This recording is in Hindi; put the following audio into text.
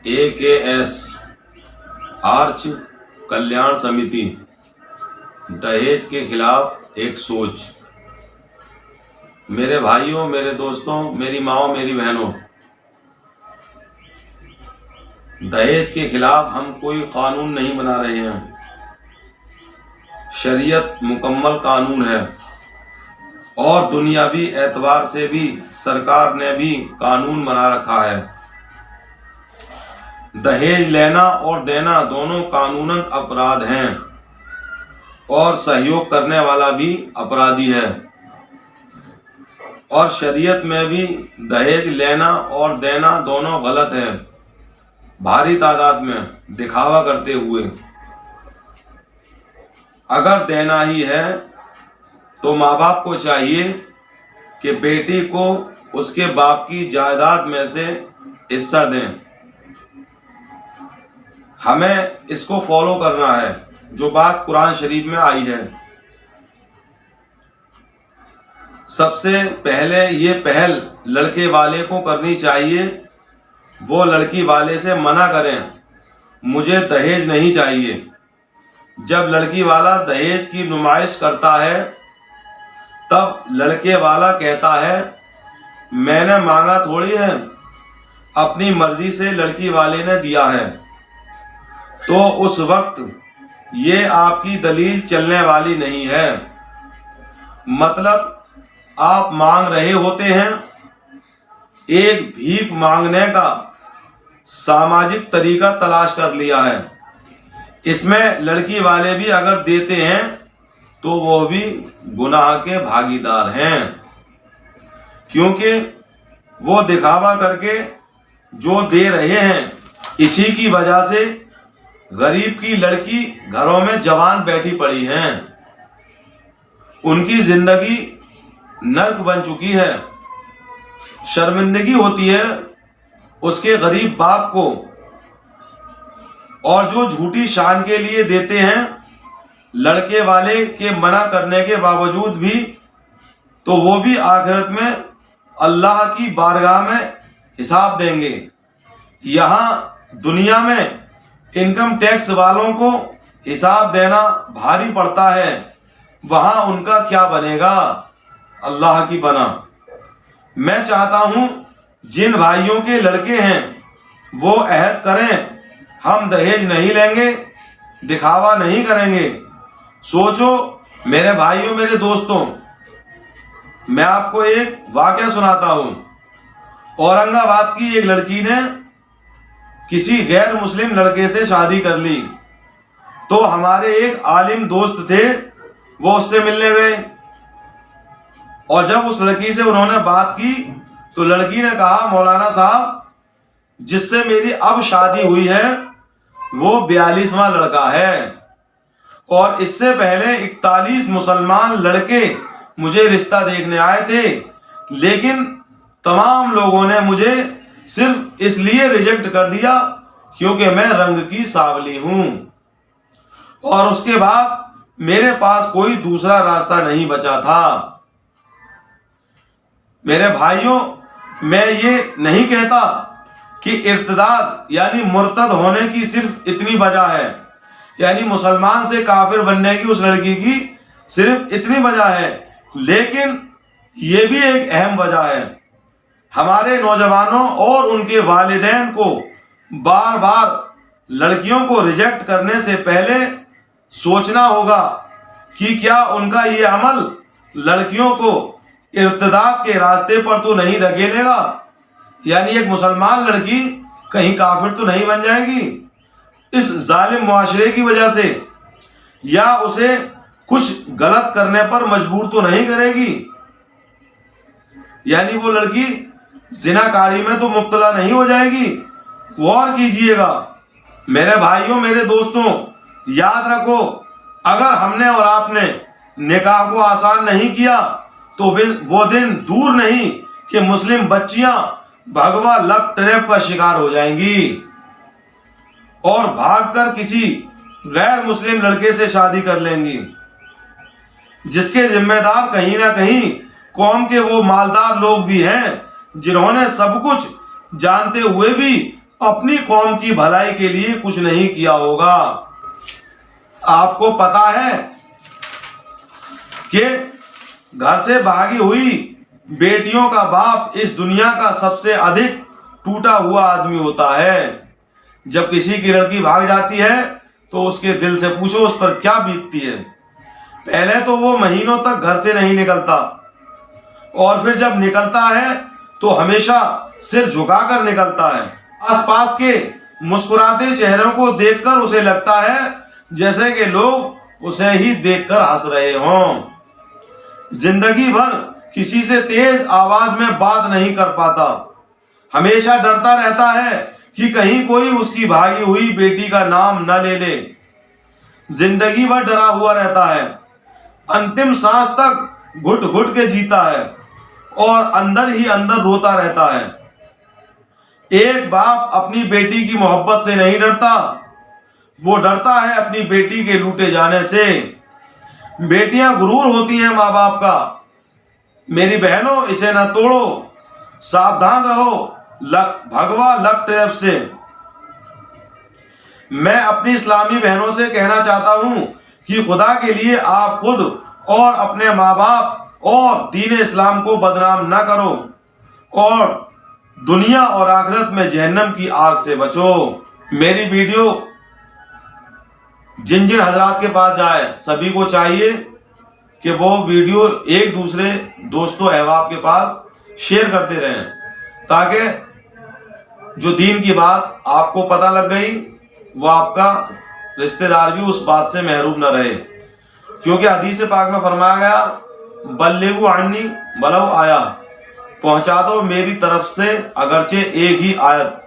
AKS आर्च कल्याण समिति दहेज के खिलाफ एक सोच। मेरे भाइयों, मेरे दोस्तों, मेरी माओ, मेरी बहनों, दहेज के खिलाफ हम कोई कानून नहीं बना रहे हैं। शरीयत मुकम्मल कानून है और दुनियावी एतबार से भी सरकार ने भी कानून बना रखा है। दहेज लेना और देना दोनों कानूनन अपराध हैं और सहयोग करने वाला भी अपराधी है। और शरीयत में भी दहेज लेना और देना दोनों गलत है, भारी तादाद में दिखावा करते हुए। अगर देना ही है तो माँ बाप को चाहिए कि बेटी को उसके बाप की जायदाद में से हिस्सा दें। हमें इसको फॉलो करना है जो बात कुरान शरीफ में आई है। सबसे पहले ये पहल लड़के वाले को करनी चाहिए। वो लड़की वाले से मना करें, मुझे दहेज नहीं चाहिए। जब लड़की वाला दहेज की नुमाइश करता है तब लड़के वाला कहता है, मैंने मांगा थोड़ी है, अपनी मर्जी से लड़की वाले ने दिया है। तो उस वक्त ये आपकी दलील चलने वाली नहीं है। मतलब आप मांग रहे होते हैं। एक भीख मांगने का सामाजिक तरीका तलाश कर लिया है। इसमें लड़की वाले भी अगर देते हैं तो वो भी गुनाह के भागीदार हैं, क्योंकि वो दिखावा करके जो दे रहे हैं, इसी की वजह से गरीब की लड़की घरों में जवान बैठी पड़ी हैं। उनकी जिंदगी नर्क बन चुकी है। शर्मिंदगी होती है उसके गरीब बाप को। और जो झूठी शान के लिए देते हैं लड़के वाले के मना करने के बावजूद भी, तो वो भी आखिरत में अल्लाह की बारगाह में हिसाब देंगे। यहाँ दुनिया में इनकम टैक्स वालों को हिसाब देना भारी पड़ता है, वहाँ उनका क्या बनेगा? अल्लाह की बना। मैं चाहता हूँ जिन भाइयों के लड़के हैं वो अहद करें, हम दहेज नहीं लेंगे, दिखावा नहीं करेंगे। सोचो मेरे भाइयों, मेरे दोस्तों, मैं आपको एक वाकया सुनाता हूँ। औरंगाबाद की एक लड़की ने किसी गैर मुस्लिम लड़के से शादी कर ली। तो हमारे एक आलिम दोस्त थे, वो उससे मिलने गए और जब उस लड़की से उन्होंने बात की तो लड़की ने कहा, मौलाना साहब, जिससे मेरी अब शादी हुई है वो 42वां लड़का है और इससे पहले 41 मुसलमान लड़के मुझे रिश्ता देखने आए थे, लेकिन तमाम लोगों ने मुझे सिर्फ इसलिए रिजेक्ट कर दिया क्योंकि मैं रंग की सांवली हूं। और उसके बाद मेरे पास कोई दूसरा रास्ता नहीं बचा था। मेरे भाइयों, मैं ये नहीं कहता कि इर्तिदाद यानी मुर्तद होने की सिर्फ इतनी वजह है, यानी मुसलमान से काफिर बनने की उस लड़की की सिर्फ इतनी वजह है, लेकिन ये भी एक अहम वजह है। हमारे नौजवानों और उनके वालिदैन को बार बार लड़कियों को रिजेक्ट करने से पहले सोचना होगा कि क्या उनका ये अमल लड़कियों को इर्तिदाद के रास्ते पर तो नहीं धकेलेगा, यानी एक मुसलमान लड़की कहीं काफिर तो नहीं बन जाएगी इस जालिम मुआशरे की वजह से, या उसे कुछ गलत करने पर मजबूर तो नहीं करेगी, यानी वो लड़की जिनाकारी में तो मुब्तला नहीं हो जाएगी। गौर कीजिएगा मेरे भाइयों, मेरे दोस्तों, याद रखो, अगर हमने और आपने निकाह को आसान नहीं किया तो फिर वो दिन दूर नहीं कि मुस्लिम बच्चियां भगवा लव ट्रैप का शिकार हो जाएंगी और भागकर किसी गैर मुस्लिम लड़के से शादी कर लेंगी, जिसके जिम्मेदार कहीं ना कहीं कौम के वो मालदार लोग भी हैं जिन्होंने सब कुछ जानते हुए भी अपनी कौम की भलाई के लिए कुछ नहीं किया होगा। आपको पता है कि घर से भागी हुई बेटियों का बाप इस दुनिया का सबसे अधिक टूटा हुआ आदमी होता है। जब किसी की लड़की भाग जाती है तो उसके दिल से पूछो उस पर क्या बीतती है। पहले तो वो महीनों तक घर से नहीं निकलता, और फिर जब निकलता है तो हमेशा सिर झुकाकर निकलता है। आसपास के मुस्कुराते चेहरों को देखकर उसे लगता है जैसे कि लोग उसे ही देखकर हंस रहे हों। जिंदगी भर किसी से तेज आवाज में बात नहीं कर पाता, हमेशा डरता रहता है कि कहीं कोई उसकी भागी हुई बेटी का नाम न ले ले। जिंदगी भर डरा हुआ रहता है, अंतिम सांस तक घुट घुट के जीता है और अंदर ही अंदर रोता रहता है। एक बाप अपनी बेटी की मोहब्बत से नहीं डरता, वो डरता है अपनी बेटी के लूटे जाने से। बेटियां गुरूर होती हैं माँ बाप का। मेरी बहनों, इसे न तोड़ो, सावधान रहो भगवा लव ट्रैप से। मैं अपनी इस्लामी बहनों से कहना चाहता हूं कि खुदा के लिए आप खुद और अपने माँ बाप और दीन इस्लाम को बदनाम न करो और दुनिया और आखिरत में जहन्नम की आग से बचो। मेरी वीडियो जिन जिन हजरात के पास जाए, सभी को चाहिए कि वो वीडियो एक दूसरे दोस्तों अहबाब के पास शेयर करते रहें, ताकि जो दीन की बात आपको पता लग गई वो आपका रिश्तेदार भी उस बात से महरूम न रहे। क्योंकि हदीस पाक में फरमाया गया, बल्लिगु अन्नी वलौ आया, पहुंचा दो मेरी तरफ से अगरचे एक ही आयत।